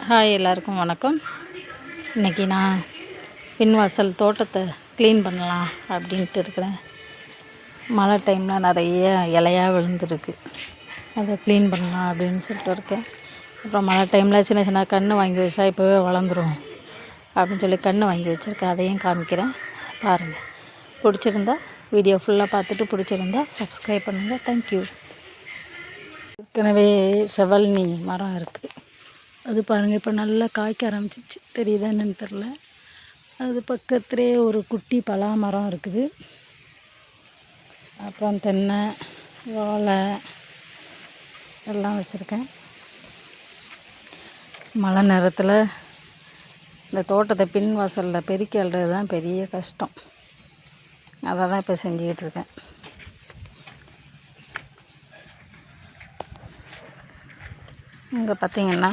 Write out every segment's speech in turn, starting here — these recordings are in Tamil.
ஹாய், எல்லாருக்கும் வணக்கம். இன்றைக்கி நான் பின்வாசல் தோட்டத்தை க்ளீன் பண்ணலாம் அப்படின்ட்டு இருக்கிறேன். மழை டைமில் நிறைய இலையாக விழுந்துருக்கு, அதை க்ளீன் பண்ணலாம் அப்படின்னு சொல்லிட்டு இருக்கேன். அப்புறம் மழை டைமில் சின்ன சின்ன கன்று வாங்கி வச்சா இப்போவே வளர்ந்துரும் அப்படின்னு சொல்லி கன்று வாங்கி வச்சுருக்கேன். அதையும் காமிக்கிறேன், பாருங்கள். பிடிச்சிருந்தா வீடியோ ஃபுல்லாக பார்த்துட்டு பிடிச்சிருந்தா சப்ஸ்கிரைப் பண்ணுங்கள். தேங்க்யூ. ஏற்கனவே செவல்னி மரம் இருக்குது, அது பாருங்கள் இப்போ நல்லா காய்க்க ஆரம்பிச்சிச்சு. தெரியுதா என்னன்னு தெரில. அது பக்கத்துலேயே ஒரு குட்டி பலா மரம் இருக்குது. அப்புறம் தென்னை, வாழை எல்லாம் வச்சுருக்கேன். மழை நேரத்தில் இந்த தோட்டத்தை பின் வாசலில் பெருக்கி அள்ளுறது தான் பெரிய கஷ்டம். அதை தான் இப்போ செஞ்சுக்கிட்டு இருக்கேன். இங்கே பார்த்திங்கன்னா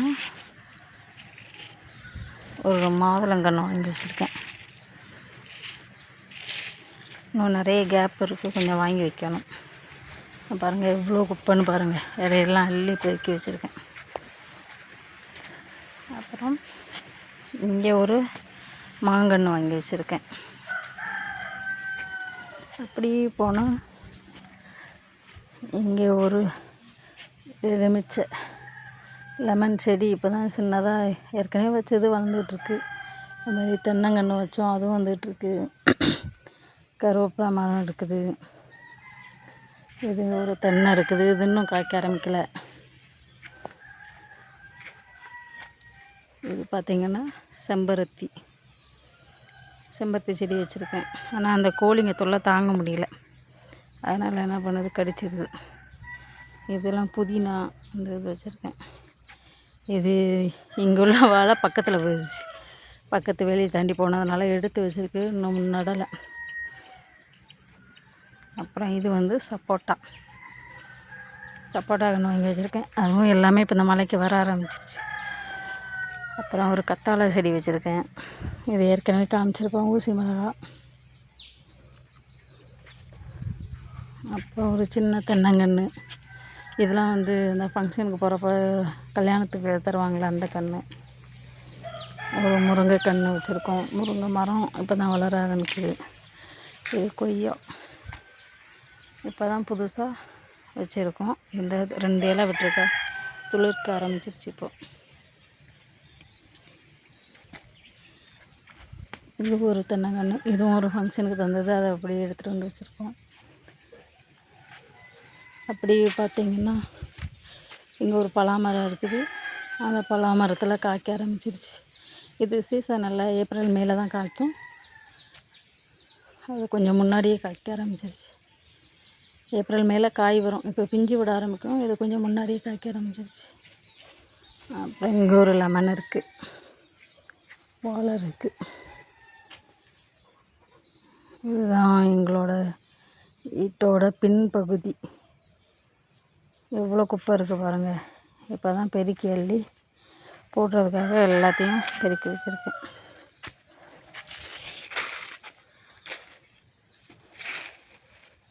ஒரு மாதுளங்கன்று வாங்கி வச்சுருக்கேன். இன்னும் நிறைய கேப் இருக்குது, கொஞ்சம் வாங்கி வைக்கணும். பாருங்கள் எவ்வளோ குப்பைன்னு பாருங்கள், இடையெல்லாம் அள்ளி பெருக்கி வச்சுருக்கேன். அப்புறம் இங்கே ஒரு மாங்கன்று வாங்கி வச்சுருக்கேன். அப்படி போனால் இங்கே ஒரு எலுமிச்சை லெமன் செடி இப்போ தான் சின்னதாக ஏற்கனவே வச்சது வளர்ந்துட்டுருக்கு. அது மாதிரி தென்னங்கன்று வச்சோம், அதுவும் வந்துட்டுருக்கு. கருவேப்பிலை மரம் இருக்குது. இது ஒரு தென்னை இருக்குது, இது இன்னும் காய்க்க ஆரம்பிக்கலை. இது பார்த்திங்கன்னா செம்பருத்தி செடி வச்சுருக்கேன். ஆனால் அந்த கோழிங்க தொல்லை தாங்க முடியல, அதனால் என்ன பண்ணுது, கடிச்சிடுது. இதெல்லாம் புதினா இந்த இது வச்சுருக்கேன். இது இங்கே உள்ள வாழை பக்கத்தில் போயிடுச்சு, பக்கத்து வெளியே தாண்டி போனதுனால எடுத்து வச்சுருக்கு, இன்னும் நடலை. அப்புறம் இது வந்து சப்போட்டா கன்று வாங்கி வச்சுருக்கேன். அதுவும் எல்லாமே இப்போ இந்த மலைக்கு வர ஆரம்பிச்சிருச்சு. அப்புறம் ஒரு கத்தாழை செடி வச்சுருக்கேன். இது ஏற்கனவே காமிச்சிருப்பேன், ஊசி மிளகா. அப்புறம் ஒரு சின்ன தென்னங்கன்று. இதெல்லாம் வந்து இந்த ஃபங்க்ஷனுக்கு போகிறப்ப கல்யாணத்துக்கு தருவாங்களே அந்த கன்று. ஒரு முருங்கை கன்று வச்சுருக்கோம். முருங்கை மரம் இப்போ தான் வளர ஆரம்பிக்குது. இது கொய்யா இப்போ தான் புதுசாக வச்சுருக்கோம். இந்த 2 இலை விட்டுருக்க துளிர்க்க ஆரம்பிச்சிருச்சு. இப்போது இது ஒரு தென்னங்கன்று, இதுவும் ஒரு ஃபங்க்ஷனுக்கு தந்தது, அதை அப்படியே எடுத்துகிட்டு வந்து வச்சுருக்கோம். அப்படி பார்த்திங்கன்னா இங்கே ஒரு பலா மரம் இருக்குது. அந்த பலா மரத்தில் காய்க்க ஆரம்பிச்சிருச்சு. இது சீசன் இல்லை, ஏப்ரல் மேலே தான் காய்க்கும். அது கொஞ்சம் முன்னாடியே காய்க்க ஆரம்பிச்சிருச்சு. ஏப்ரல் மேலே காய் வரும், இப்போ பிஞ்சு விட ஆரம்பிக்கும். இது கொஞ்சம் முன்னாடியே காய்க்க ஆரம்பிச்சிருச்சு. அப்புறம் இங்கே ஒரு லெமன் இருக்குது, வாழை இருக்குது. இதுதான் எங்களோட வீட்டோட பின்பகுதி. எவ்வளோ குப்பை இருக்குது பாருங்கள். இப்போ தான் பெருக்கி அள்ளி போடுறதுக்காக எல்லாத்தையும் பெருக்கி வச்சுருக்கேன்.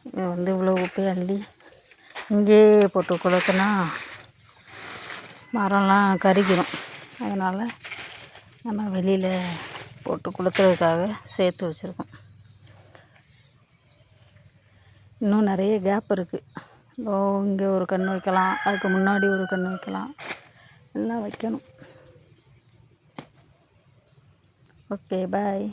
இது வந்து இவ்வளோ குப்பையை அள்ளி இங்கேயே போட்டு கொடுத்தனா மரம்லாம் கருகிடும். அதனால் நம்ம வெளியில் போட்டு கொடுக்கறதுக்காக சேர்த்து வச்சுருக்கோம். இன்னும் நிறைய கேப் இருக்குது. இங்கே ஒரு கன்று வைக்கலாம், அதுக்கு முன்னாடி ஒரு கன்று வைக்கலாம், எல்லாம் வைக்கணும். ஓகே, பாய்.